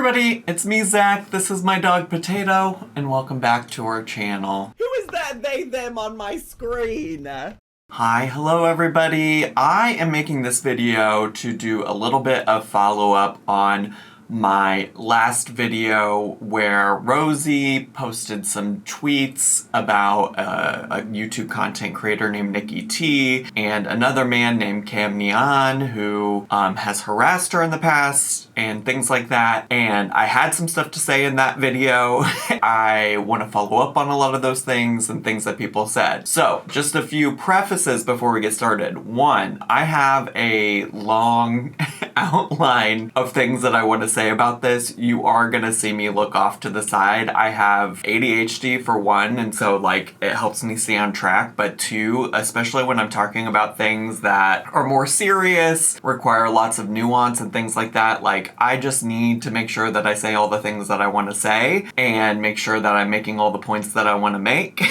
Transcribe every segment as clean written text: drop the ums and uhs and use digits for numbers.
everybody, it's me, Zach. This is my dog, Potato, and welcome back to our channel. Who is that they, them on my screen? Hi, hello everybody. I am making this video to do a little bit of follow-up on my last video where Rosie posted some tweets about a YouTube content creator named NikiTeea and another man named CamNyan who has harassed her in the past and things like that. And I had some stuff to say in that video. I want to follow up on a lot of those things and things that people said. So just a few prefaces before we get started. One, I have a long outline of things that I want to say about this. You are gonna see me look off to the side. I have ADHD for one, and so like it helps me stay on track, but two, especially when I'm talking about things that are more serious, require lots of nuance and things like that, like I just need to make sure that I say all the things that I want to say and make sure that I'm making all the points that I want to make.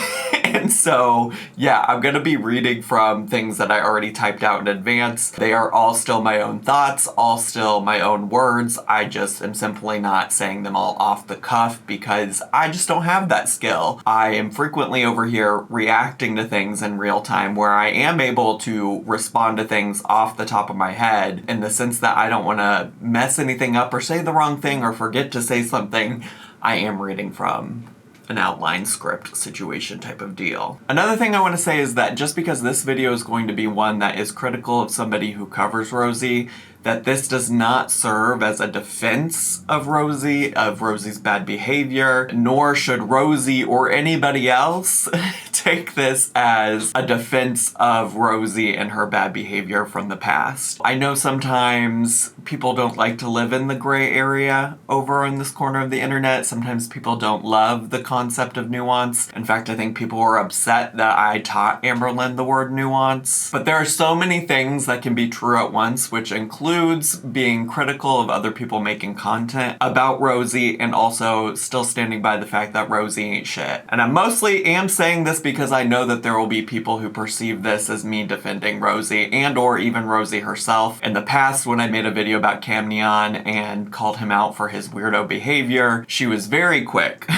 And so, yeah, I'm gonna be reading from things that I already typed out in advance. They are all still my own thoughts, all still my own words. I just am simply not saying them all off the cuff because I just don't have that skill. I am frequently over here reacting to things in real time where I am able to respond to things off the top of my head in the sense that I don't want to mess anything up or say the wrong thing or forget to say something. I am reading from an outline script situation type of deal. Another thing I want to say is that just because this video is going to be one that is critical of somebody who covers Rosie, that this does not serve as a defense of Rosie's bad behavior, nor should Rosie or anybody else take this as a defense of Rosie and her bad behavior from the past. I know sometimes people don't like to live in the gray area over in this corner of the internet. Sometimes people don't love the concept of nuance. In fact, I think people were upset that I taught Amberlynn the word nuance. But there are so many things that can be true at once, which includes being critical of other people making content about Rosie and also still standing by the fact that Rosie ain't shit. And I mostly am saying this because I know that there will be people who perceive this as me defending Rosie and or even Rosie herself. In the past, when I made a video about CamNyan and called him out for his weirdo behavior, she was very quick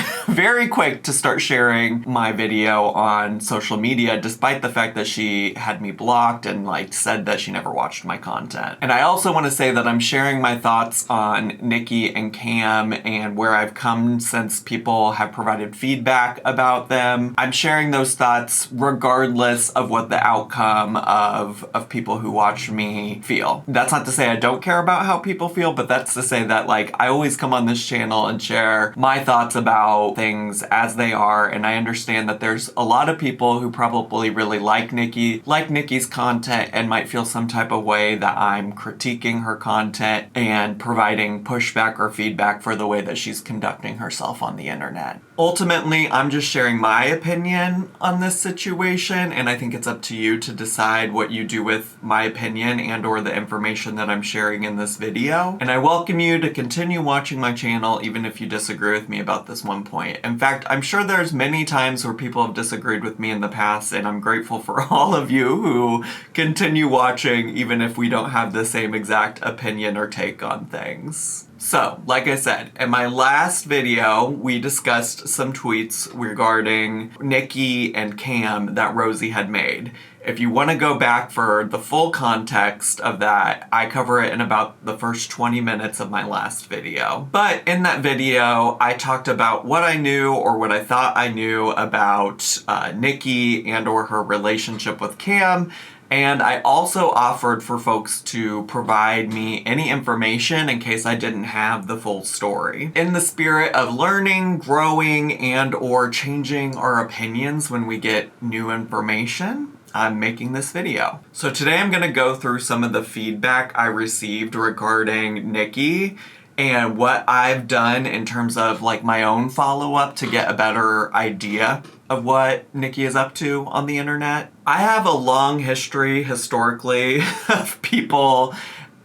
to start sharing my video on social media despite the fact that she had me blocked and like said that she never watched my content. And I also want to say that I'm sharing my thoughts on Nikki and Cam and where I've come since people have provided feedback about them. I'm sharing those thoughts regardless of what the outcome of people who watch me feel. That's not to say I don't care about how people feel, but that's to say that like I always come on this channel and share my thoughts about things as they are, and I understand that there's a lot of people who probably really like Nikki's content and might feel some type of way that I'm critiquing her content and providing pushback or feedback for the way that she's conducting herself on the internet. Ultimately, I'm just sharing my opinion on this situation, and I think it's up to you to decide what you do with my opinion and or the information that I'm sharing in this video. And I welcome you to continue watching my channel even if you disagree with me about this one point. In fact, I'm sure there's many times where people have disagreed with me in the past, and I'm grateful for all of you who continue watching even if we don't have the same exact opinion or take on things. So, like I said, in my last video, we discussed some tweets regarding Nikki and Cam that Rosie had made. If you want to go back for the full context of that, I cover it in about the first 20 minutes of my last video. But in that video, I talked about what I knew or what I thought I knew about Nikki and or her relationship with Cam. And I also offered for folks to provide me any information in case I didn't have the full story. In the spirit of learning, growing, and or changing our opinions when we get new information, I'm making this video. So today I'm gonna go through some of the feedback I received regarding Nikki and what I've done in terms of like my own follow-up to get a better idea of what Nikki is up to on the internet. I have a long history historically of people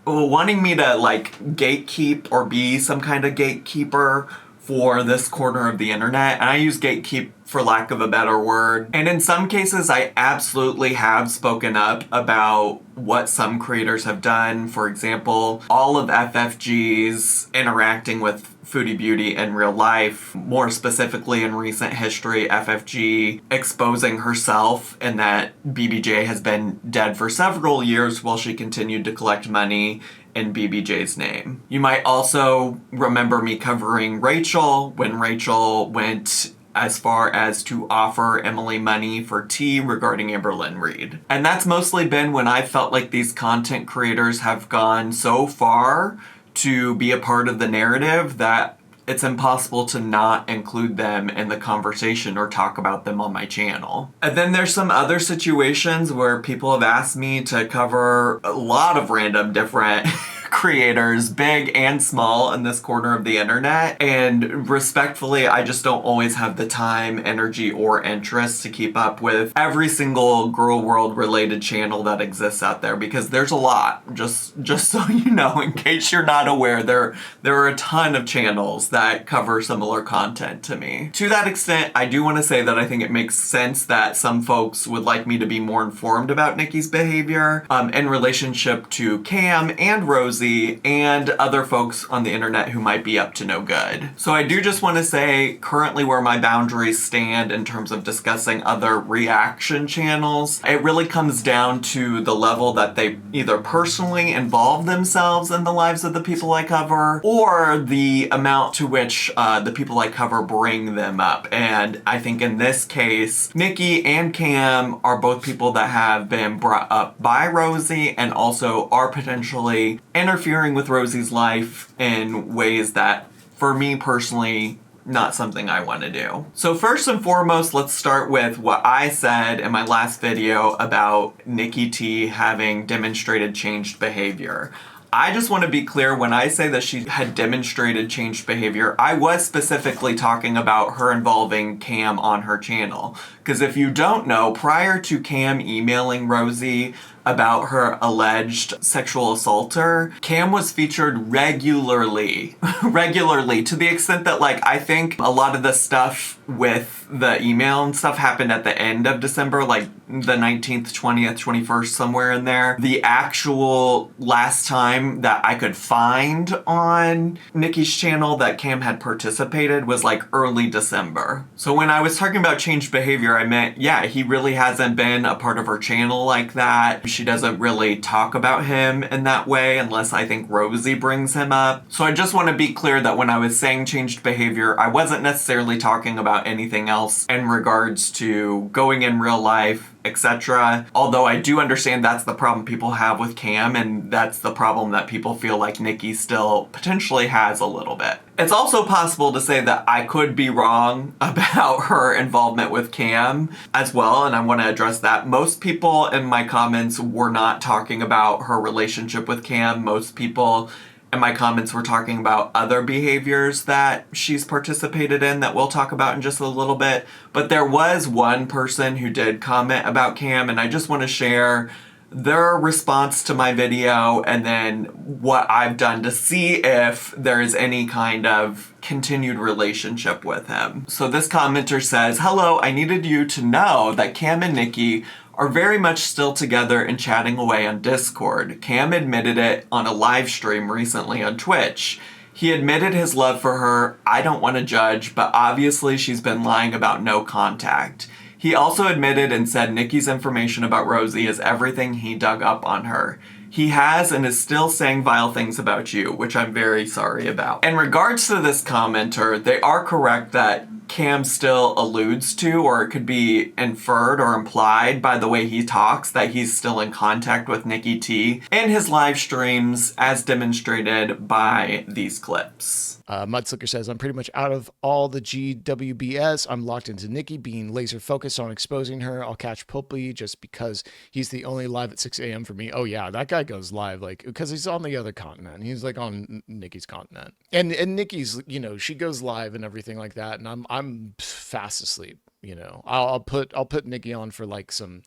wanting me to like gatekeep or be some kind of gatekeeper for this corner of the internet, and I use gatekeep for lack of a better word. And in some cases, I absolutely have spoken up about what some creators have done. For example, all of FFG's interacting with Foodie Beauty in real life, more specifically in recent history, FFG exposing herself and that BBJ has been dead for several years while she continued to collect money in BBJ's name. You might also remember me covering Rachel when Rachel went as far as to offer Emily money for tea regarding Amber Lynn Reid. And that's mostly been when I felt like these content creators have gone so far to be a part of the narrative that it's impossible to not include them in the conversation or talk about them on my channel. And then there's some other situations where people have asked me to cover a lot of random different creators, big and small, in this corner of the internet. And respectfully, I just don't always have the time, energy, or interest to keep up with every single girl world related channel that exists out there, because there's a lot. Just so you know, in case you're not aware, there are a ton of channels that cover similar content to me. To that extent, I do want to say that I think it makes sense that some folks would like me to be more informed about Nikki's behavior in relationship to Cam and Rosie and other folks on the internet who might be up to no good. So I do just want to say currently where my boundaries stand in terms of discussing other reaction channels. It really comes down to the level that they either personally involve themselves in the lives of the people I cover, or the amount to which the people I cover bring them up. And I think in this case, Nikki and Cam are both people that have been brought up by Rosie and also are potentially interfering with Rosie's life in ways that, for me personally, not something I want to do. So first and foremost, let's start with what I said in my last video about NikiTeea having demonstrated changed behavior. I just want to be clear, when I say that she had demonstrated changed behavior, I was specifically talking about her involving Cam on her channel. Because if you don't know, prior to Cam emailing Rosie about her alleged sexual assaulter, Cam was featured regularly, to the extent that, like, I think a lot of the stuff with the email and stuff happened at the end of December, like the 19th, 20th, 21st, somewhere in there. The actual last time that I could find on Nikki's channel that Cam had participated was like early December. So when I was talking about changed behavior, I meant, yeah, he really hasn't been a part of her channel like that. She doesn't really talk about him in that way unless I think Rosie brings him up. So I just want to be clear that when I was saying changed behavior, I wasn't necessarily talking about anything else in regards to going in real life, etc. Although I do understand that's the problem people have with Cam, and that's the problem that people feel like Nikki still potentially has a little bit. It's also possible to say that I could be wrong about her involvement with Cam as well, and I want to address that. Most people in my comments were not talking about her relationship with Cam. Most people in my comments were talking about other behaviors that she's participated in that we'll talk about in just a little bit. But there was one person who did comment about Cam, and I just want to share their response to my video and then what I've done to see if there is any kind of continued relationship with him. So this commenter says, "Hello, I needed you to know that Cam and Nikki are very much still together and chatting away on Discord. Cam admitted it on a live stream recently on Twitch. He admitted his love for her. I don't want to judge, but obviously she's been lying about no contact. He also admitted and said Nikki's information about Rosie is everything he dug up on her. He has and is still saying vile things about you, which I'm very sorry about." In regards to this commenter, they are correct that Cam still alludes to, or it could be inferred or implied by the way he talks, that he's still in contact with NikiTeea in his live streams, as demonstrated by these clips. Mudslicker says, "I'm pretty much out of all the GWBS. I'm locked into Nikki, being laser focused on exposing her. I'll catch Popey just because he's the only live at 6 a.m. for me." Oh yeah, that guy goes live, like, because he's on the other continent. He's like on Nikki's continent. And Nikki's, you know, she goes live and everything like that. And I'm fast asleep, you know. I'll put Nikki on for like some,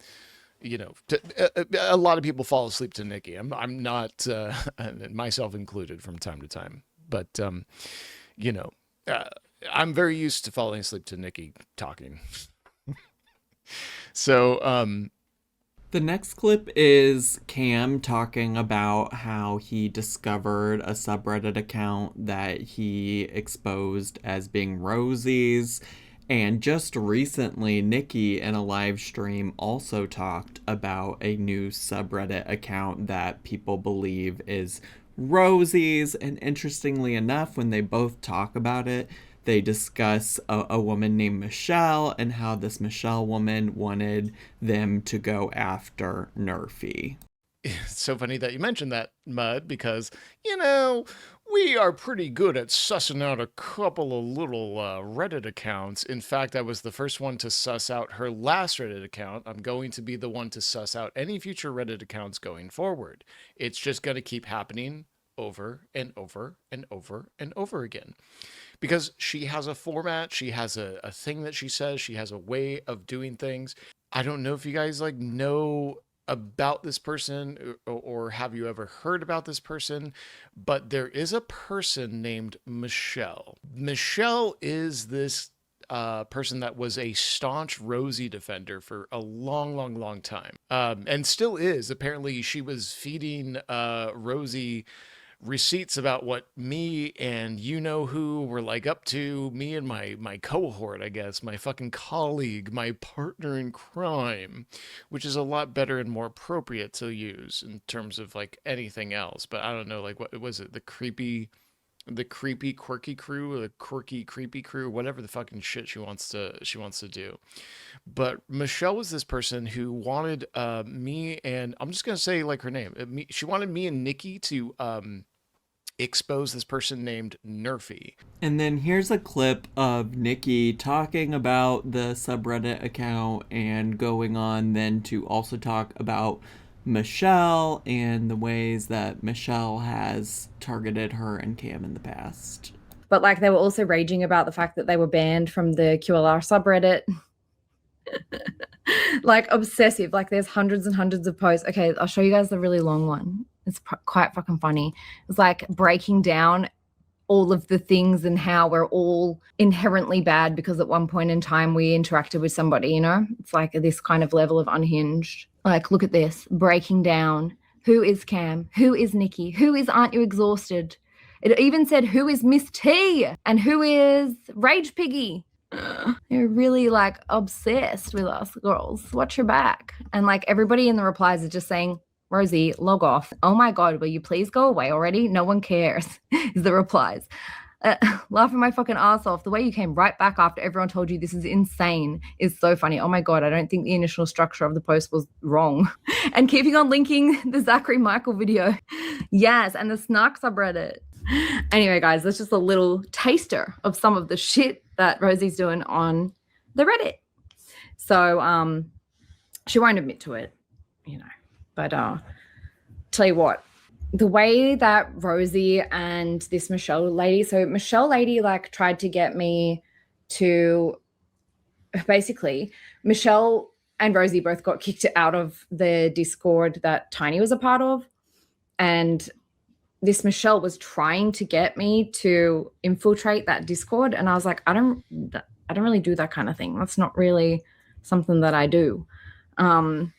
you know, a lot of people fall asleep to Nikki. I'm not, myself included, from time to time. But, you know, I'm very used to falling asleep to Nikki talking. So, The next clip is Cam talking about how he discovered a subreddit account that he exposed as being Rosie's. And just recently, Nikki in a live stream also talked about a new subreddit account that people believe is Rosie's. And interestingly enough, when they both talk about it, they discuss a woman named Michelle and how this Michelle woman wanted them to go after Nerfy. it's so funny that you mentioned that, Mud, because, you know, we are pretty good at sussing out a couple of little Reddit accounts. In fact, I was the first one to suss out her last Reddit account. I'm going to be the one to suss out any future Reddit accounts going forward. It's just going to keep happening over and over and over and over again. Because she has a format, she has a thing that she says, she has a way of doing things. I don't know if you guys like know about this person or have you ever heard about this person, but there is a person named Michelle. Michelle is this person that was a staunch Rosie defender for a long time, and still is. Apparently she was feeding Rosie receipts about what me and you know who were like up to, me and my cohort, I guess, my fucking colleague, my partner in crime, which is a lot better and more appropriate to use in terms of like anything else. But I don't know, like, what was it, the creepy quirky crew, or the quirky creepy crew, whatever the fucking shit she wants to do. But Michelle was this person who wanted me, and I'm just gonna say like her name, she wanted me and Nikki to expose this person named Nerfy. And then here's a clip of Nikki talking about the subreddit account and going on then to also talk about Michelle and the ways that Michelle has targeted her and Cam in the past. But like they were also raging about the fact that they were banned from the QLR subreddit. Like obsessive. Like there's hundreds and hundreds of posts. Okay, I'll show you guys the really long one. It's quite fucking funny. It's like breaking down all of the things and how we're all inherently bad because at one point in time we interacted with somebody, you know? It's like this kind of level of unhinged. Like, look at this, breaking down. Who is Cam? Who is Nikki? Who is Aren't You Exhausted? It even said, who is Miss T? And who is Rage Piggy? They're really like obsessed with us girls. Watch your back. And like everybody in the replies is just saying, Rosie, log off. Oh my God, will you please go away already? No one cares, is the replies. Laughing my fucking ass off. The way you came right back after everyone told you this is insane is so funny. Oh my God, I don't think the initial structure of the post was wrong. And keeping on linking the Zachary Michael video. Yes, and the snark subreddit. Anyway, guys, that's just a little taster of some of the shit that Rosie's doing on the Reddit. So she won't admit to it, you know. But tell you what, the way that Rosie and this Michelle lady, so Michelle lady like tried to get me to, basically Michelle and Rosie both got kicked out of the Discord that Tiny was a part of. And this Michelle was trying to get me to infiltrate that Discord. And I was like, I don't really do that kind of thing. That's not really something that I do. And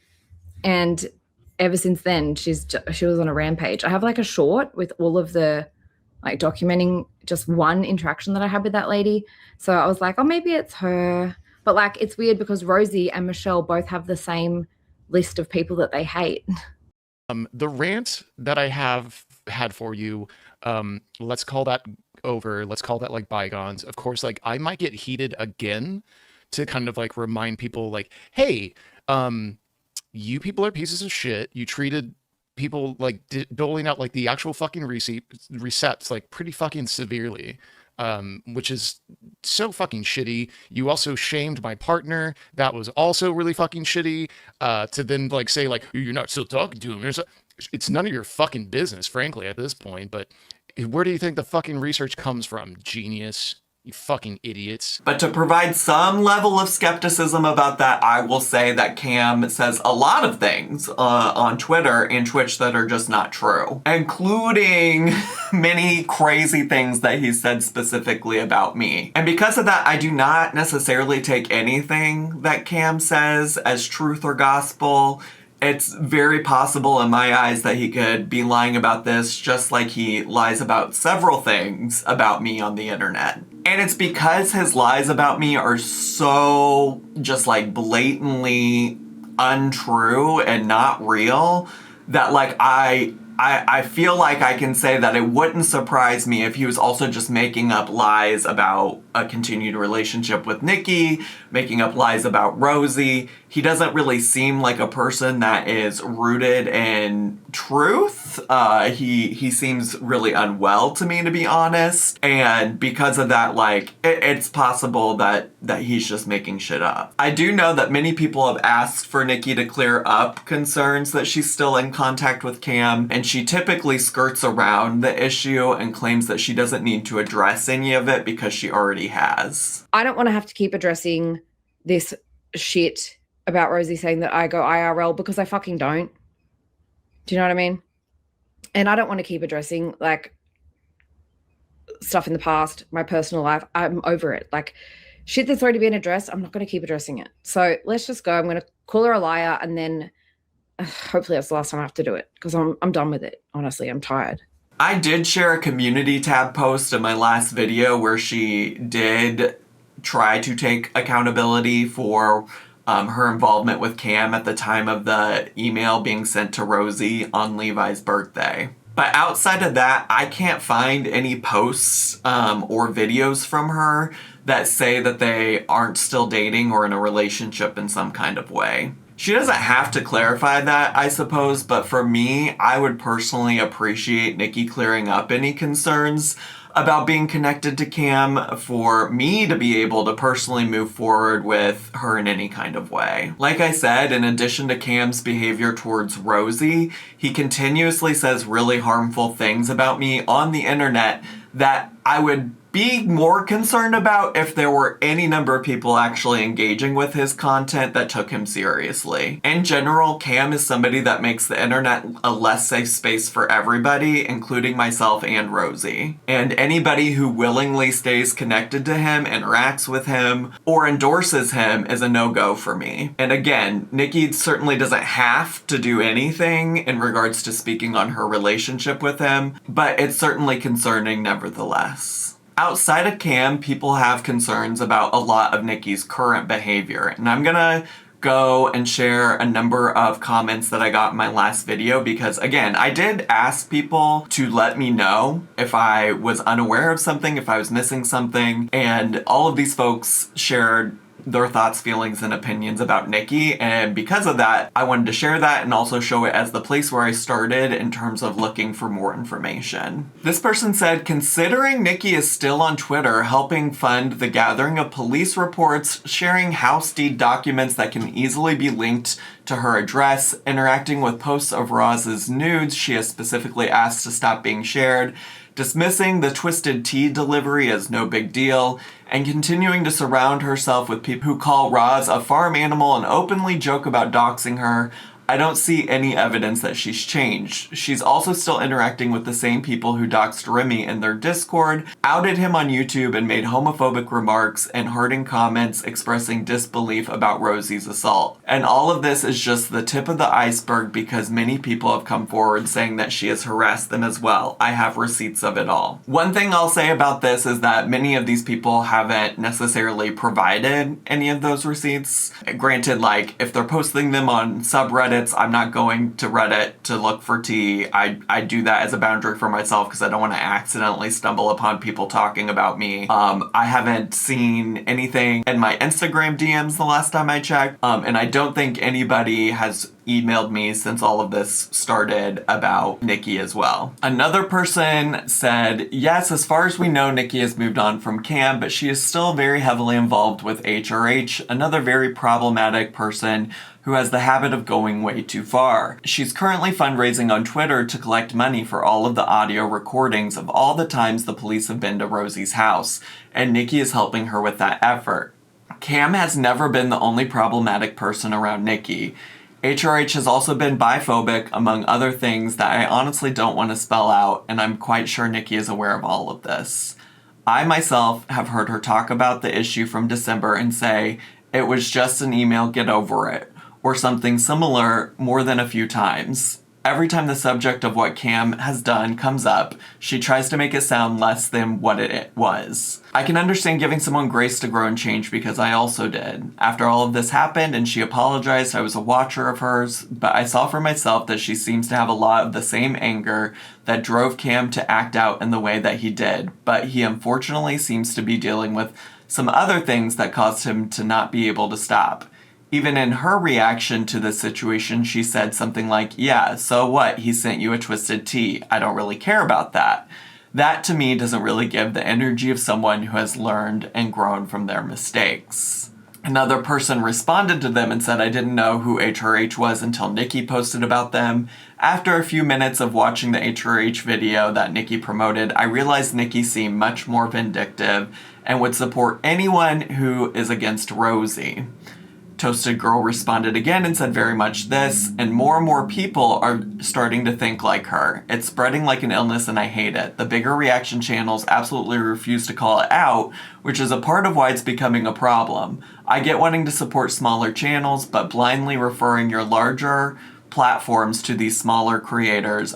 ever since then, she was on a rampage. I have like a short with all of the like documenting just one interaction that I had with that lady. So I was like, oh, maybe it's her. But like, it's weird because Rosie and Michelle both have the same list of people that they hate. The rant that I have had for you, let's call that over. Let's call that like bygones. Of course, like I might get heated again to kind of like remind people like, hey, you people are pieces of shit. You treated people like doling out like the actual fucking resets like pretty fucking severely, which is so fucking shitty. You also shamed my partner. That was also really fucking shitty. To then like say like, you're not still talking to him. It's none of your fucking business, frankly, at this point. But where do you think the fucking research comes from, genius? You fucking idiots. But to provide some level of skepticism about that, I will say that Cam says a lot of things on Twitter and Twitch that are just not true, including many crazy things that he said specifically about me. And because of that, I do not necessarily take anything that Cam says as truth or gospel. It's very possible in my eyes that he could be lying about this, just like he lies about several things about me on the internet. And it's because his lies about me are so just like blatantly untrue and not real that like I feel like I can say that it wouldn't surprise me if he was also just making up lies about a continued relationship with Nikki, making up lies about Rosie. He doesn't really seem like a person that is rooted in truth. He seems really unwell to me, to be honest. And because of that, like, it's possible that he's just making shit up. I do know that many people have asked for Nikki to clear up concerns that she's still in contact with Cam, and she typically skirts around the issue and claims that she doesn't need to address any of it because she already has. I don't want to have to keep addressing this shit about Rosie saying that I go IRL because I fucking don't. Do you know what I mean? And I don't want to keep addressing like stuff in the past, my personal life. I'm over it. Like shit that's already been addressed, I'm not going to keep addressing it. So let's just go. I'm going to call her a liar, and then hopefully that's the last time I have to do it because I'm done with it. Honestly, I'm tired. I did share a community tab post in my last video where she did try to take accountability for her involvement with Cam at the time of the email being sent to Rosie on Levi's birthday. But outside of that, I can't find any posts or videos from her that say that they aren't still dating or in a relationship in some kind of way. She doesn't have to clarify that, I suppose, but for me, I would personally appreciate Nikki clearing up any concerns about being connected to Cam for me to be able to personally move forward with her in any kind of way. Like I said, in addition to Cam's behavior towards Rosie, he continuously says really harmful things about me on the internet that I would be more concerned about if there were any number of people actually engaging with his content that took him seriously. In general, Cam is somebody that makes the internet a less safe space for everybody, including myself and Rosie. And anybody who willingly stays connected to him, interacts with him, or endorses him is a no-go for me. And again, Nikki certainly doesn't have to do anything in regards to speaking on her relationship with him, but it's certainly concerning nevertheless. Outside of Cam, people have concerns about a lot of Nikki's current behavior, and I'm gonna go and share a number of comments that I got in my last video because, again, I did ask people to let me know if I was unaware of something, if I was missing something, and all of these folks shared their thoughts, feelings, and opinions about Nikki, and because of that, I wanted to share that and also show it as the place where I started in terms of looking for more information. This person said, considering Nikki is still on Twitter helping fund the gathering of police reports, sharing house deed documents that can easily be linked to her address, interacting with posts of Roz's nudes she has specifically asked to stop being shared, dismissing the twisted tea delivery as no big deal, and continuing to surround herself with people who call Roz a farm animal and openly joke about doxing her, I don't see any evidence that she's changed. She's also still interacting with the same people who doxed Remy in their Discord, outed him on YouTube, and made homophobic remarks and hurting comments expressing disbelief about Rosie's assault. And all of this is just the tip of the iceberg because many people have come forward saying that she has harassed them as well. I have receipts of it all. One thing I'll say about this is that many of these people haven't necessarily provided any of those receipts. Granted, like, if they're posting them on subreddits, I'm not going to Reddit to look for tea. I do that as a boundary for myself because I don't want to accidentally stumble upon people talking about me. I haven't seen anything in my Instagram DMs the last time I checked, and I don't think anybody has emailed me since all of this started about Nikki as well. Another person said, yes, as far as we know, Nikki has moved on from Cam, but she is still very heavily involved with HRH, another very problematic person who has the habit of going way too far. She's currently fundraising on Twitter to collect money for all of the audio recordings of all the times the police have been to Rosie's house, and Nikki is helping her with that effort. Cam has never been the only problematic person around Nikki. HRH has also been biphobic, among other things that I honestly don't want to spell out, and I'm quite sure Nikki is aware of all of this. I myself have heard her talk about the issue from December and say, it was just an email, get over it, or something similar more than a few times. Every time the subject of what Cam has done comes up, she tries to make it sound less than what it was. I can understand giving someone grace to grow and change because I also did. After all of this happened and she apologized, I was a watcher of hers, but I saw for myself that she seems to have a lot of the same anger that drove Cam to act out in the way that he did, but he unfortunately seems to be dealing with some other things that caused him to not be able to stop. Even in her reaction to this situation, she said something like, yeah, so what? He sent you a twisted tea. I don't really care about that. That to me doesn't really give the energy of someone who has learned and grown from their mistakes. Another person responded to them and said, I didn't know who HRH was until Nikki posted about them. After a few minutes of watching the HRH video that Nikki promoted, I realized Nikki seemed much more vindictive and would support anyone who is against Rosie. Toasted Girl responded again and said very much this, and more people are starting to think like her. It's spreading like an illness and I hate it. The bigger reaction channels absolutely refuse to call it out, which is a part of why it's becoming a problem. I get wanting to support smaller channels, but blindly referring your larger platforms to these smaller creators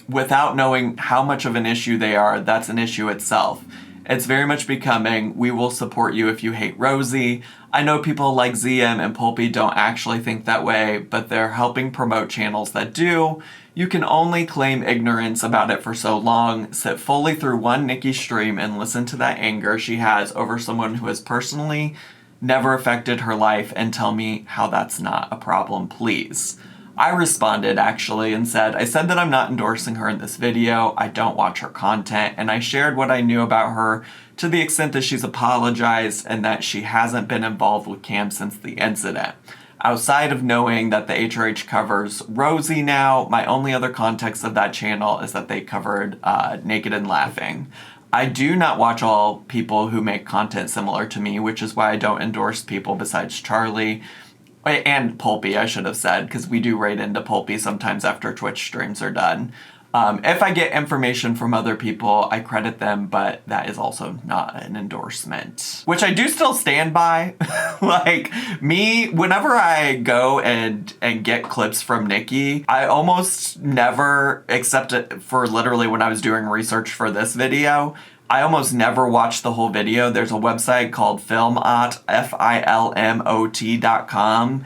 without knowing how much of an issue they are, that's an issue itself. It's very much becoming, we will support you if you hate Rosie. I know people like ZM and Pulpy don't actually think that way, but they're helping promote channels that do. You can only claim ignorance about it for so long, sit fully through one Nikki stream and listen to that anger she has over someone who has personally never affected her life and tell me how that's not a problem, please. I responded actually and said, I said that I'm not endorsing her in this video, I don't watch her content, and I shared what I knew about her to the extent that she's apologized and that she hasn't been involved with Cam since the incident. Outside of knowing that the HRH covers Rosie now, my only other context of that channel is that they covered Naked and Laughing. I do not watch all people who make content similar to me, which is why I don't endorse people besides Charlie. And Pulpy, I should have said, because we do raid into Pulpy sometimes after Twitch streams are done. If I get information from other people, I credit them, but that is also not an endorsement. Which I do still stand by. Like, me, whenever I go and get clips from Nikki, I almost never, except for literally when I was doing research for this video, I almost never watch the whole video. There's a website called Filmot, FILMOT.com,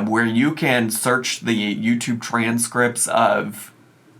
where you can search the YouTube transcripts of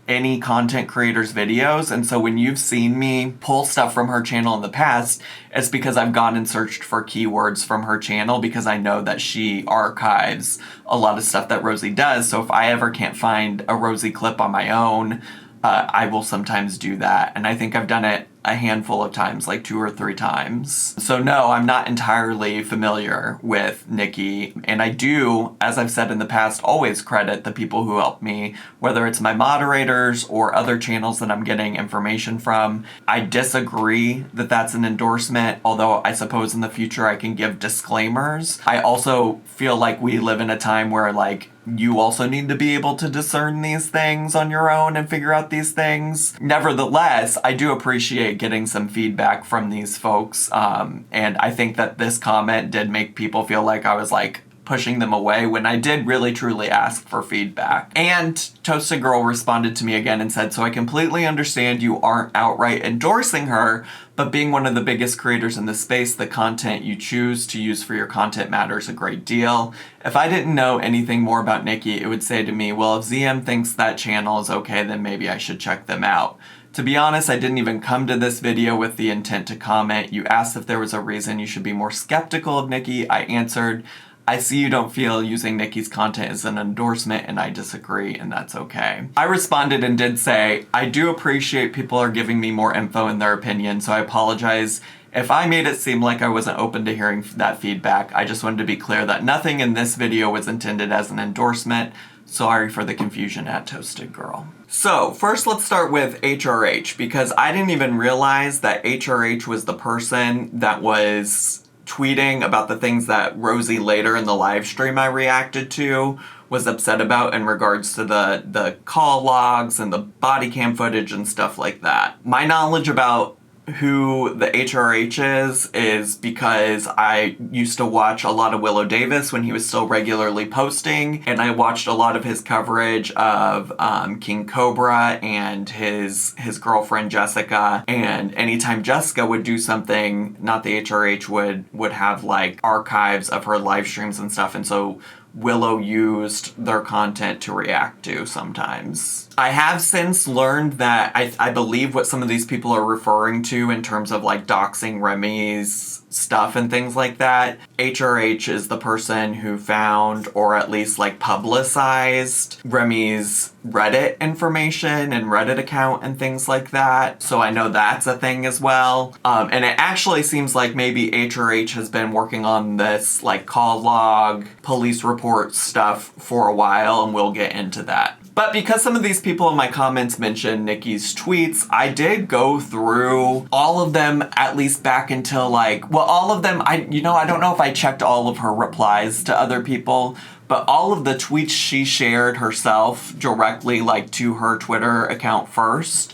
any content creator's videos. And so when you've seen me pull stuff from her channel in the past, it's because I've gone and searched for keywords from her channel because I know that she archives a lot of stuff that Rosie does. So if I ever can't find a Rosie clip on my own, I will sometimes do that. And I think I've done it a handful of times, like 2 or 3 times. So no, I'm not entirely familiar with Nikki. And I do, as I've said in the past, always credit the people who help me, whether it's my moderators or other channels that I'm getting information from. I disagree that that's an endorsement, although I suppose in the future I can give disclaimers. I also feel like we live in a time where, like, you also need to be able to discern these things on your own and figure out these things. Nevertheless, I do appreciate getting some feedback from these folks. And I think that this comment did make people feel like I was like pushing them away when I did really truly ask for feedback. And Toasted Girl responded to me again and said, so I completely understand you aren't outright endorsing her, but being one of the biggest creators in the space, the content you choose to use for your content matters a great deal. If I didn't know anything more about Nikki, it would say to me, well, if ZM thinks that channel is okay, then maybe I should check them out. To be honest, I didn't even come to this video with the intent to comment. You asked if there was a reason you should be more skeptical of Nikki. I answered, I see you don't feel using Nikki's content as an endorsement, and I disagree, and that's okay. I responded and did say, I do appreciate people are giving me more info in their opinion, so I apologize if I made it seem like I wasn't open to hearing that feedback. I just wanted to be clear that nothing in this video was intended as an endorsement. Sorry for the confusion at Toasted Girl. So, first let's start with HRH, because I didn't even realize that HRH was the person that was tweeting about the things that Rosie later in the live stream I reacted to was upset about in regards to the call logs and the body cam footage and stuff like that. My knowledge about who the HRH is because I used to watch a lot of Willow Davis when he was still regularly posting, and I watched a lot of his coverage of King Cobra and his girlfriend Jessica, and anytime Jessica would do something, not the HRH would have like archives of her live streams and stuff, and so Willow used their content to react to sometimes. I have since learned that I believe what some of these people are referring to in terms of like doxing Remy's stuff and things like that. HRH is the person who found, or at least like publicized, Remy's Reddit information and Reddit account and things like that. So I know that's a thing as well. And it actually seems like maybe HRH has been working on this like call log, police report stuff for a while, and we'll get into that. But because some of these people in my comments mentioned Nikki's tweets, I did go through all of them, at least back until like, well, all of them, I don't know if I checked all of her replies to other people, but all of the tweets she shared herself directly like to her Twitter account first,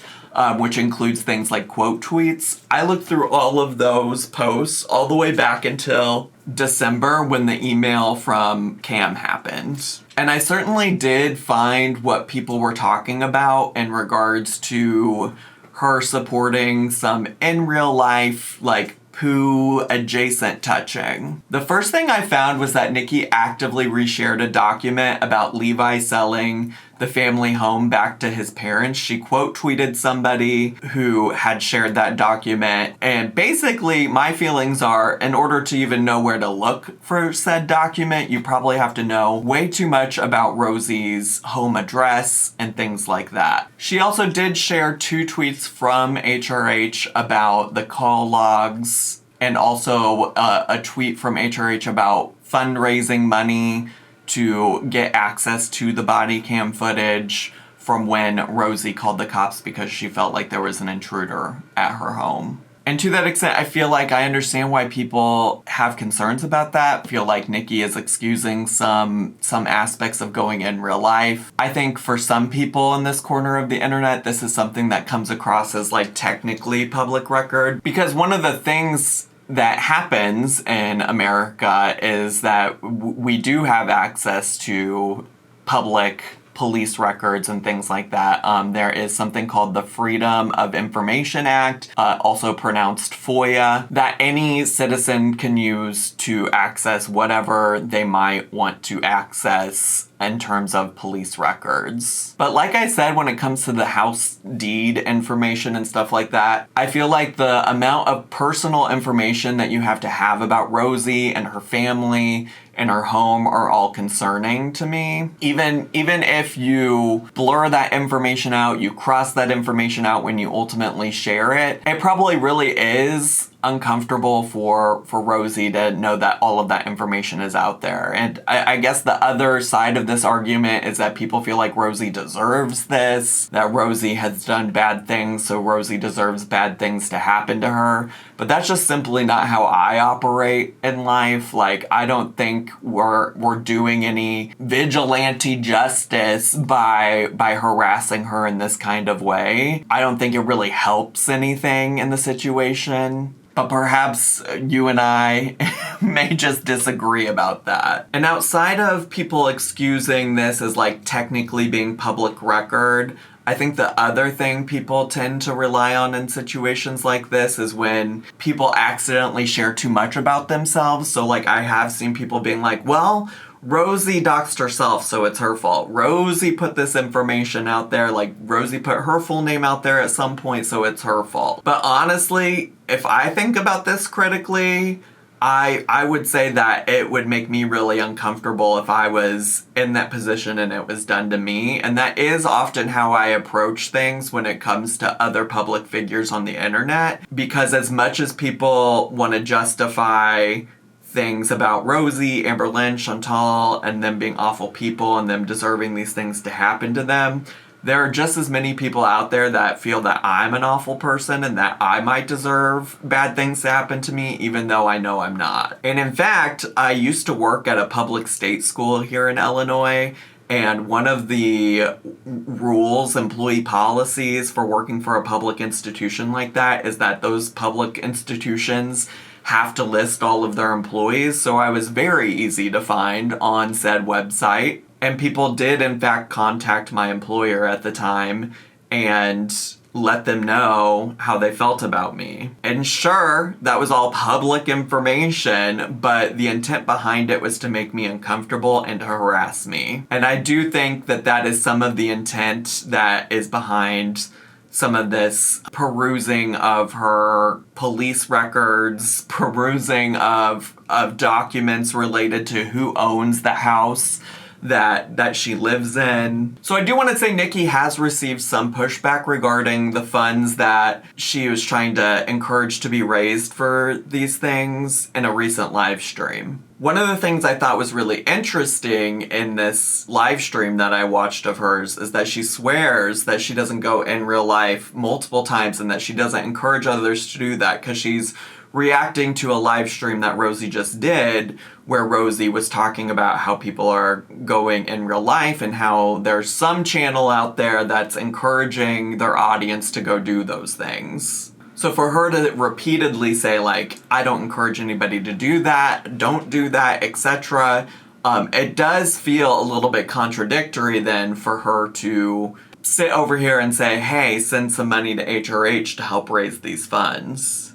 which includes things like quote tweets. I looked through all of those posts all the way back until December when the email from Cam happened. And I certainly did find what people were talking about in regards to her supporting some in real life, like, poo adjacent touching. The first thing I found was that Nikki actively reshared a document about Levi selling the family home back to his parents. She quote tweeted somebody who had shared that document, and basically my feelings are, in order to even know where to look for said document, you probably have to know way too much about Rosie's home address and things like that. She also did share 2 tweets from HRH about the call logs, and also a tweet from HRH about fundraising money to get access to the body cam footage from when Rosie called the cops because she felt like there was an intruder at her home. And to that extent, I feel like I understand why people have concerns about that, feel like Nikki is excusing some aspects of going in real life. I think for some people in this corner of the internet, this is something that comes across as like technically public record, because one of the things that happens in America is that we do have access to public police records and things like that. There is something called the Freedom of Information Act, also pronounced FOIA, that any citizen can use to access whatever they might want to access in terms of police records. But like I said, when it comes to the house deed information and stuff like that, I feel like the amount of personal information that you have to have about Rosie and her family and her home are all concerning to me. Even if you blur that information out, you cross that information out when you ultimately share it, it probably really is uncomfortable for Rosie to know that all of that information is out there. And I guess the other side of this argument is that people feel like Rosie deserves this, that Rosie has done bad things, so Rosie deserves bad things to happen to her. But that's just simply not how I operate in life. Like, I don't think we're doing any vigilante justice by harassing her in this kind of way. I don't think it really helps anything in the situation. But perhaps you and I may just disagree about that. And outside of people excusing this as like technically being public record, I think the other thing people tend to rely on in situations like this is when people accidentally share too much about themselves. So like I have seen people being like, well, Rosie doxed herself, so it's her fault. Rosie put this information out there, like Rosie put her full name out there at some point, so it's her fault. But honestly, if I think about this critically, I would say that it would make me really uncomfortable if I was in that position and it was done to me. And that is often how I approach things when it comes to other public figures on the internet. Because as much as people want to justify things about Rosie, Amber Lynn, Chantal, and them being awful people and them deserving these things to happen to them, there are just as many people out there that feel that I'm an awful person and that I might deserve bad things to happen to me, even though I know I'm not. And in fact, I used to work at a public state school here in Illinois, and one of the rules, employee policies for working for a public institution like that is that those public institutions have to list all of their employees. So I was very easy to find on said website. And people did, in fact, contact my employer at the time and let them know how they felt about me. And sure, that was all public information, but the intent behind it was to make me uncomfortable and to harass me. And I do think that that is some of the intent that is behind some of this perusing of her police records, perusing of documents related to who owns the house that she lives in. So I do want to say Nikki has received some pushback regarding the funds that she was trying to encourage to be raised for these things in a recent live stream. One of the things I thought was really interesting in this live stream that I watched of hers is that she swears that she doesn't go in real life multiple times and that she doesn't encourage others to do that because she's reacting to a live stream that Rosie just did where Rosie was talking about how people are going in real life and how there's some channel out there that's encouraging their audience to go do those things. So for her to repeatedly say, like, I don't encourage anybody to do that, don't do that, etc., it does feel a little bit contradictory then for her to sit over here and say, hey, send some money to HRH to help raise these funds.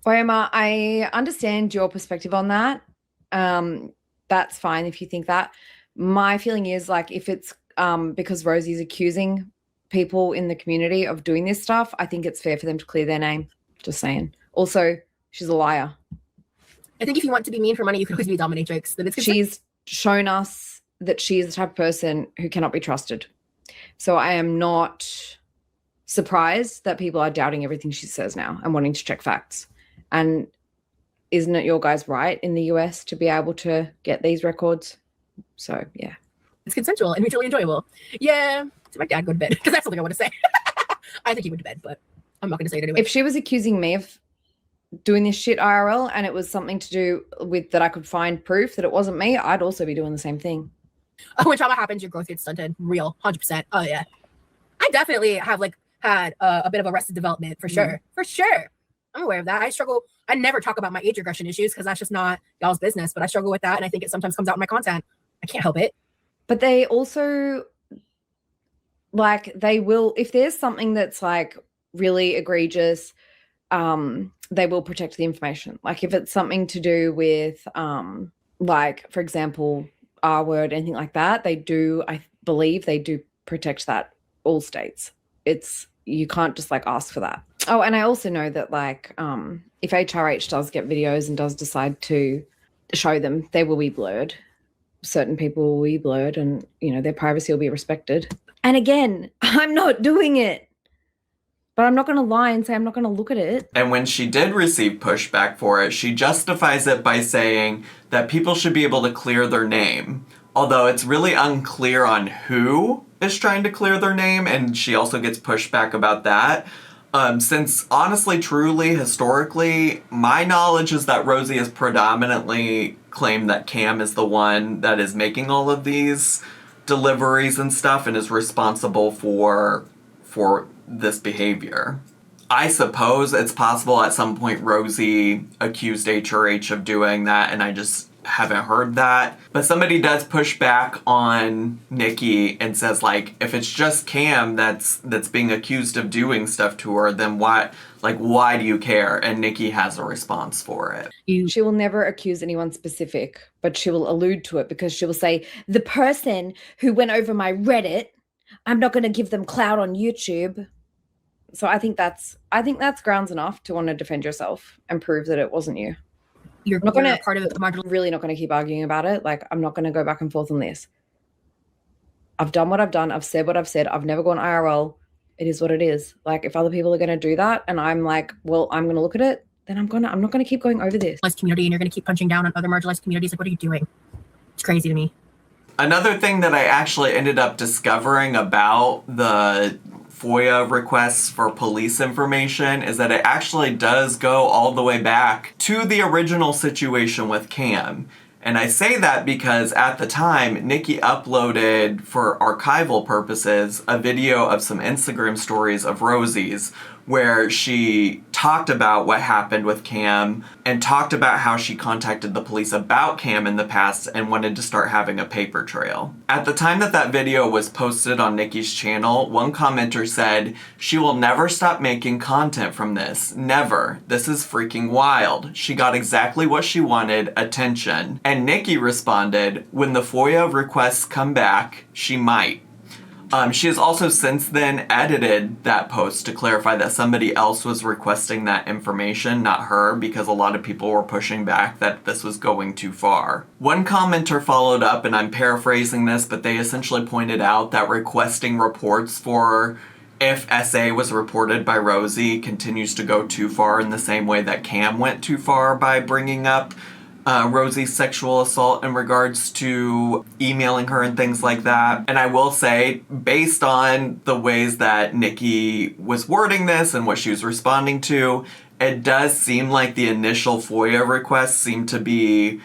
Emma, I understand your perspective on that. That's fine if you think that. My feeling is like if it's because Rosie's accusing people in the community of doing this stuff, I think it's fair for them to clear their name. Just saying. Also, she's a liar. I think if you want to be mean for money, you can always be a dominatrix. She's shown us that she is the type of person who cannot be trusted. So I am not surprised that people are doubting everything she says now and wanting to check facts. And isn't it your guys' right in the US to be able to get these records? So, yeah. It's consensual and mutually enjoyable. Yeah. To my dad go to bed because that's something I want to say. I think he went to bed, but I'm not going to say it anyway. If she was accusing me of doing this shit IRL and it was something to do with that I could find proof that it wasn't me, I'd also be doing the same thing. When trauma happens, your growth gets stunted. Real. 100%. Oh, yeah. I definitely have had a bit of arrested development for sure. For sure. I'm aware of that. I struggle. I never talk about my age regression issues because that's just not y'all's business, but I struggle with that. And I think it sometimes comes out in my content. I can't help it. But they also, they will, if there's something that's really egregious, they will protect the information. Like if it's something to do with, for example, R word, anything like that, they do, I believe they do protect that all states. You can't just ask for that. Oh, and I also know that if HRH does get videos and does decide to show them, they will be blurred. Certain people will be blurred and, their privacy will be respected. And again, I'm not doing it. But I'm not going to lie and say I'm not going to look at it. And when she did receive pushback for it, she justifies it by saying that people should be able to clear their name. Although it's really unclear on who is trying to clear their name, and she also gets pushback about that. Since honestly, truly, historically, my knowledge is that Rosie has predominantly claimed that Cam is the one that is making all of these deliveries and stuff and is responsible for this behavior. I suppose it's possible at some point Rosie accused HRH of doing that and I just haven't heard that. But somebody does push back on Nikki and says if it's just Cam that's being accused of doing stuff to her, then why do you care? And Nikki has a response for it. She will never accuse anyone specific, but she will allude to it because she will say, the person who went over my Reddit, I'm not going to give them clout on YouTube. So I think that's grounds enough to want to defend yourself and prove that it wasn't you. you're not gonna- part of the marginal. I'm really not going to keep arguing about it. Like, I'm not going to go back and forth on this. I've done what I've done. I've said what I've said. I've never gone IRL. It is what it is. Like, if other people are going to do that and I'm like, well, I'm going to look at it, then I'm not going to keep going over this. Community, and you're going to keep punching down on other marginalized communities. Like, what are you doing? It's crazy to me. Another thing that I actually ended up discovering about the FOIA requests for police information is that it actually does go all the way back to the original situation with Cam. And I say that because at the time, Nikki uploaded, for archival purposes, a video of some Instagram stories of Rosie's where she talked about what happened with Cam and talked about how she contacted the police about Cam in the past and wanted to start having a paper trail. At the time that that video was posted on Nikki's channel, one commenter said, "She will never stop making content from this. Never. This is freaking wild. She got exactly what she wanted, attention." And Nikki responded, "When the FOIA requests come back, she might." She has also since then edited that post to clarify that somebody else was requesting that information, not her, because a lot of people were pushing back that this was going too far. One commenter followed up, and I'm paraphrasing this, but they essentially pointed out that requesting reports for if SA was reported by Rosie continues to go too far in the same way that Cam went too far by bringing up Rosie's sexual assault in regards to emailing her and things like that. And I will say, based on the ways that Nikki was wording this and what she was responding to, it does seem like the initial FOIA requests seem to be,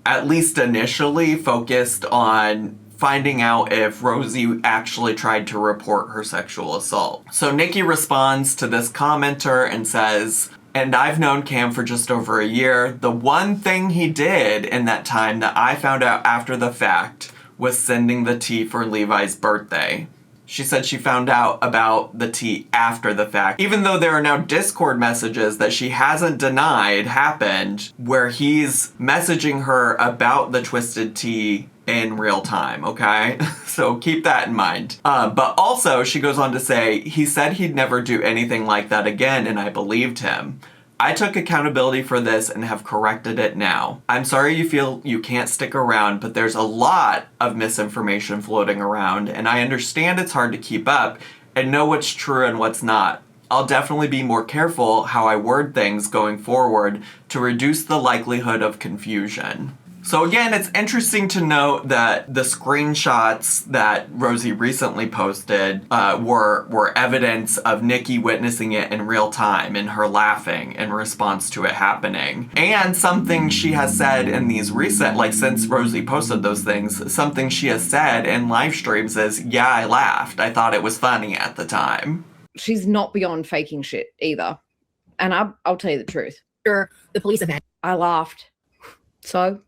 at least initially, focused on finding out if Rosie actually tried to report her sexual assault. So Nikki responds to this commenter and says, "And I've known Cam for just over a year. The one thing he did in that time that I found out after the fact was sending the tea for Levi's birthday." She said she found out about the tea after the fact, even though there are now Discord messages that she hasn't denied happened where he's messaging her about the twisted tea in real time, okay? So keep that in mind. But also, she goes on to say, "He said he'd never do anything like that again, and I believed him. I took accountability for this and have corrected it now. I'm sorry you feel you can't stick around, but there's a lot of misinformation floating around, and I understand it's hard to keep up and know what's true and what's not. I'll definitely be more careful how I word things going forward to reduce the likelihood of confusion." So again, it's interesting to note that the screenshots that Rosie recently posted were evidence of Nikki witnessing it in real time and her laughing in response to it happening. And something she has said in these recent, like since Rosie posted those things, something she has said in live streams is, "Yeah, I laughed. I thought it was funny at the time." She's not beyond faking shit either. And I'll tell you the truth. After the police event, I laughed. So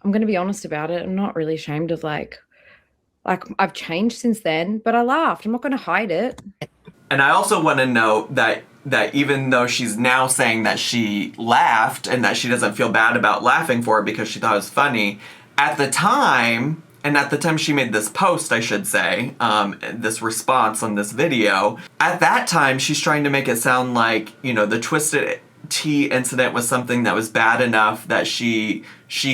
I'm going to be honest about it. I'm not really ashamed of like I've changed since then, but I laughed. I'm not going to hide it. And I also want to note that even though she's now saying that she laughed and that she doesn't feel bad about laughing for it because she thought it was funny, at the time she made this post, I should say, this response on this video, at that time she's trying to make it sound like, you know, the twisted tea incident was something that was bad enough that she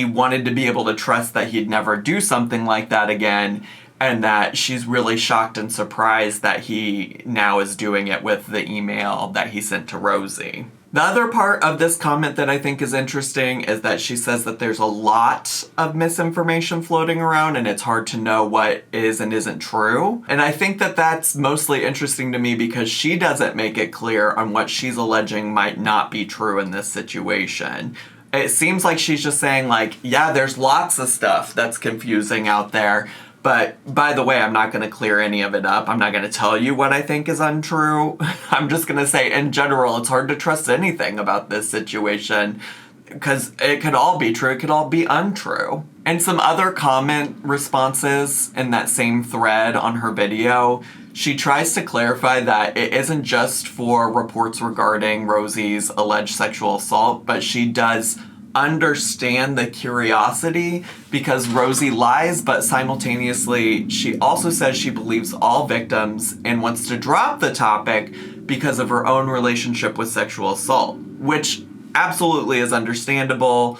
wanted to be able to trust that he'd never do something like that again, and that she's really shocked and surprised that he now is doing it with the email that he sent to Rosie. The other part of this comment that I think is interesting is that she says that there's a lot of misinformation floating around and it's hard to know what is and isn't true. And I think that that's mostly interesting to me because she doesn't make it clear on what she's alleging might not be true in this situation. It seems like she's just saying like, yeah, there's lots of stuff that's confusing out there. But by the way, I'm not going to clear any of it up. I'm not going to tell you what I think is untrue. I'm just going to say, in general, it's hard to trust anything about this situation because it could all be true, it could all be untrue. And some other comment responses in that same thread on her video, she tries to clarify that it isn't just for reports regarding Rosie's alleged sexual assault, but she does understand the curiosity because Rosie lies, but simultaneously she also says she believes all victims and wants to drop the topic because of her own relationship with sexual assault, which absolutely is understandable.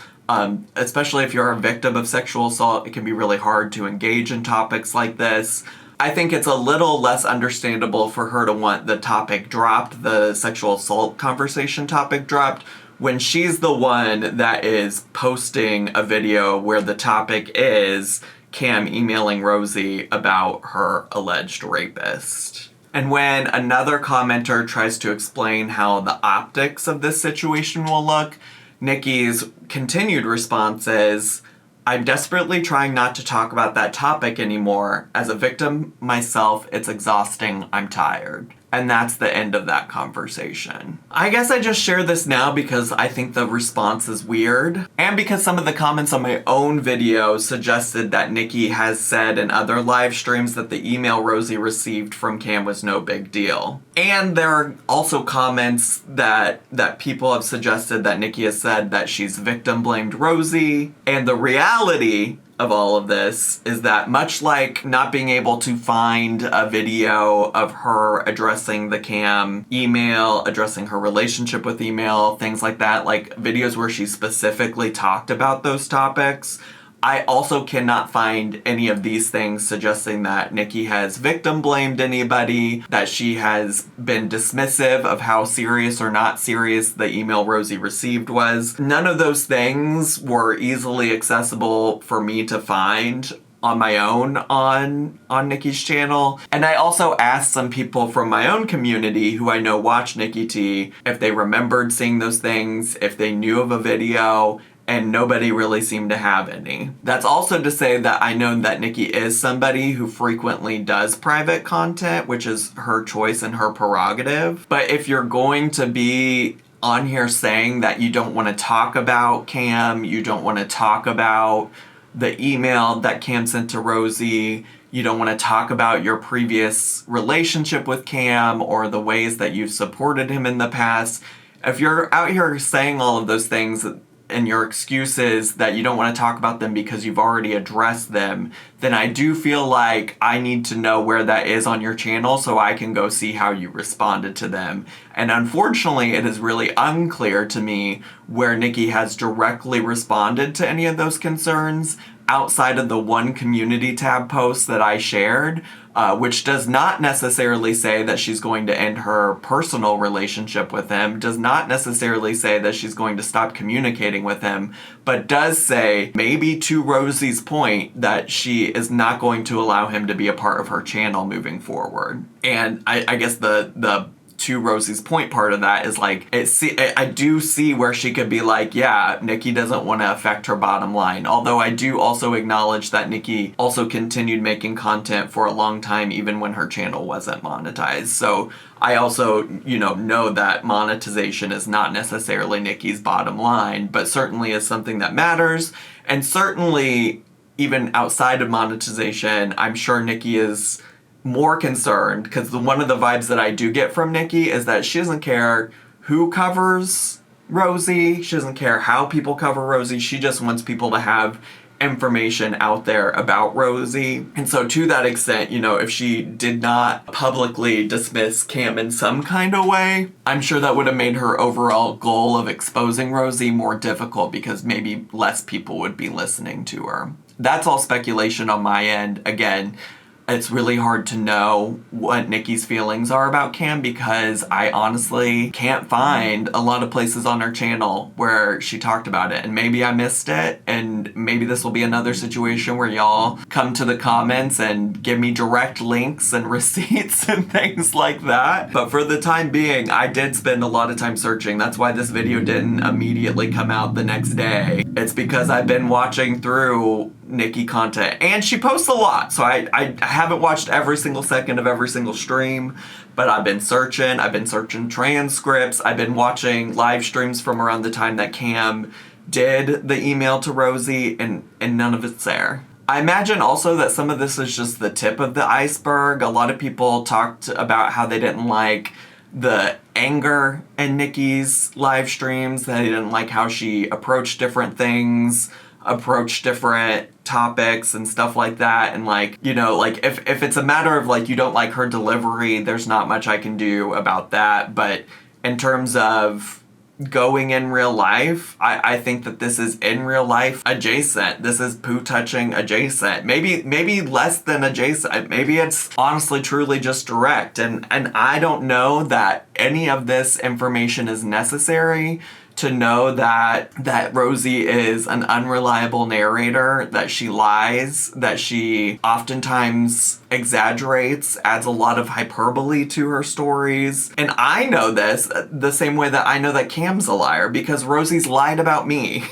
Especially if you're a victim of sexual assault, it can be really hard to engage in topics like this. I think it's a little less understandable for her to want the topic dropped, the sexual assault conversation topic dropped, when she's the one that is posting a video where the topic is Cam emailing Rosie about her alleged rapist. And when another commenter tries to explain how the optics of this situation will look, Nikki's continued response is, I'm desperately trying not to talk about that topic anymore. As a victim myself, it's exhausting. I'm tired. And that's the end of that conversation. I guess I just share this now because I think the response is weird. And because some of the comments on my own video suggested that Nikki has said in other live streams that the email Rosie received from Cam was no big deal. And there are also comments that people have suggested that Nikki has said that she's victim blamed Rosie. And the reality of all of this is that much like not being able to find a video of her addressing the Cam email, addressing her relationship with email, things like that, like videos where she specifically talked about those topics, I also cannot find any of these things suggesting that Nikki has victim blamed anybody, that she has been dismissive of how serious or not serious the email Rosie received was. None of those things were easily accessible for me to find on my own on Nikki's channel. And I also asked some people from my own community who I know watch NikiTeea if they remembered seeing those things, if they knew of a video, and nobody really seemed to have any. That's also to say that I know that Nikki is somebody who frequently does private content, which is her choice and her prerogative. But if you're going to be on here saying that you don't want to talk about Cam, you don't want to talk about the email that Cam sent to Rosie, you don't want to talk about your previous relationship with Cam or the ways that you've supported him in the past, if you're out here saying all of those things and your excuse is that you don't want to talk about them because you've already addressed them, then I do feel like I need to know where that is on your channel so I can go see how you responded to them. And unfortunately, it is really unclear to me where Nikki has directly responded to any of those concerns outside of the one community tab post that I shared, which does not necessarily say that she's going to end her personal relationship with him, does not necessarily say that she's going to stop communicating with him, but does say, maybe to Rosie's point, that she is not going to allow him to be a part of her channel moving forward. And I guess the to Rosie's point part of that is like, I do see where she could be like, yeah, Nikki doesn't want to affect her bottom line. Although I do also acknowledge that Nikki also continued making content for a long time, even when her channel wasn't monetized. So I also, know that monetization is not necessarily Nikki's bottom line, but certainly is something that matters. And certainly, even outside of monetization, I'm sure Nikki is more concerned, because one of the vibes that I do get from Nikki is that she doesn't care who covers Rosie, she doesn't care how people cover Rosie, she just wants people to have information out there about Rosie. And so to that extent, if she did not publicly dismiss Cam in some kind of way, I'm sure that would have made her overall goal of exposing Rosie more difficult because maybe less people would be listening to her. That's all speculation on my end. Again, it's really hard to know what Nikki's feelings are about Cam because I honestly can't find a lot of places on her channel where she talked about it. And maybe I missed it, and maybe this will be another situation where y'all come to the comments and give me direct links and receipts and things like that. But for the time being, I did spend a lot of time searching. That's why this video didn't immediately come out the next day. It's because I've been watching through Nikki content, and she posts a lot, so I haven't watched every single second of every single stream, but I've been searching transcripts, I've been watching live streams from around the time that Cam did the email to Rosie, and none of it's there. I imagine also that some of this is just the tip of the iceberg. A lot of people talked about how they didn't like the anger in Nikki's live streams, that they didn't like how she approached different things, approach different topics and stuff like that. And if it's a matter of you don't like her delivery, there's not much I can do about that. But in terms of going in real life. I think that this is in real life adjacent. This is poo touching adjacent. Maybe less than adjacent. Maybe it's honestly truly just direct. And I don't know that any of this information is necessary to know that Rosie is an unreliable narrator, that she lies, that she oftentimes exaggerates, adds a lot of hyperbole to her stories. And I know this the same way that I know that Cam's a liar, because Rosie's lied about me.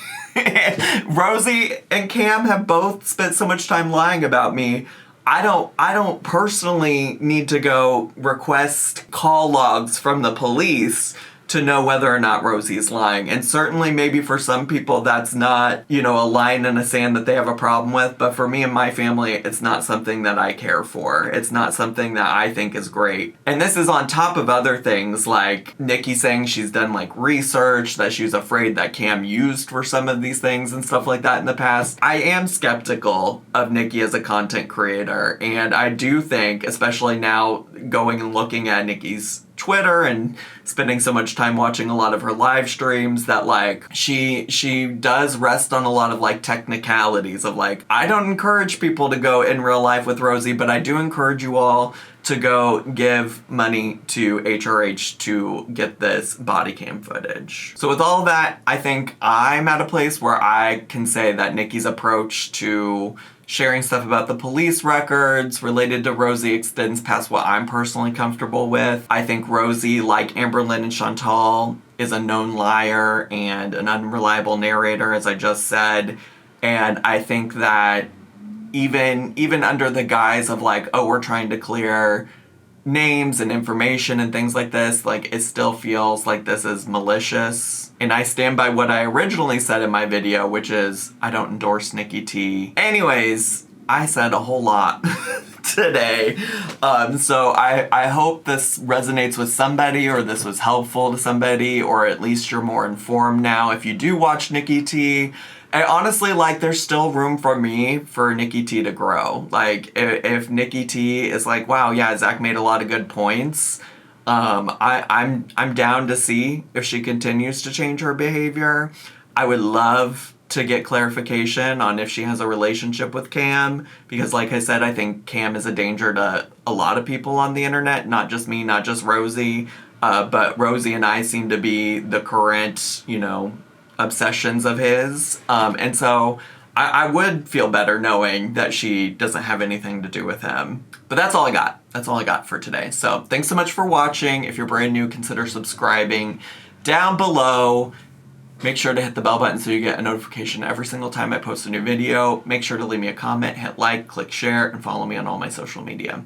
Rosie and Cam have both spent so much time lying about me. I don't personally need to go request call logs from the police to know whether or not Rosie's lying. And certainly maybe for some people that's not, a line in the sand that they have a problem with. But for me and my family, it's not something that I care for. It's not something that I think is great. And this is on top of other things like Nikki saying she's done like research, that she was afraid that Cam used for some of these things and stuff like that in the past. I am skeptical of Nikki as a content creator. And I do think, especially now going and looking at Nikki's Twitter and spending so much time watching a lot of her live streams, that like she does rest on a lot of like technicalities of like, I don't encourage people to go in real life with Rosie, but I do encourage you all to go give money to HRH to get this body cam footage. So with all that, I think I'm at a place where I can say that Nikki's approach to sharing stuff about the police records related to Rosie extends past what I'm personally comfortable with. I think Rosie, like Amber Lynn and Chantal, is a known liar and an unreliable narrator, as I just said. And I think that even under the guise of like, oh, we're trying to clear names and information and things like this, like it still feels like this is malicious. And I stand by what I originally said in my video, which is I don't endorse NikiTeea. Anyways, I said a whole lot today. So I hope this resonates with somebody, or this was helpful to somebody, or at least you're more informed now if you do watch NikiTeea. I honestly, like, there's still room for NikiTeea to grow. Like, if NikiTeea is like, wow, yeah, Zach made a lot of good points, I'm down to see if she continues to change her behavior. I would love to get clarification on if she has a relationship with Cam, because like I said, I think Cam is a danger to a lot of people on the internet, not just me, not just Rosie, but Rosie and I seem to be the current, obsessions of his. And so I would feel better knowing that she doesn't have anything to do with him. But that's all I got. That's all I got for today. So thanks so much for watching. If you're brand new, consider subscribing down below. Make sure to hit the bell button so you get a notification every single time I post a new video. Make sure to leave me a comment, hit like, click share, and follow me on all my social media.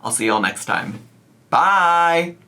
I'll see y'all next time. Bye!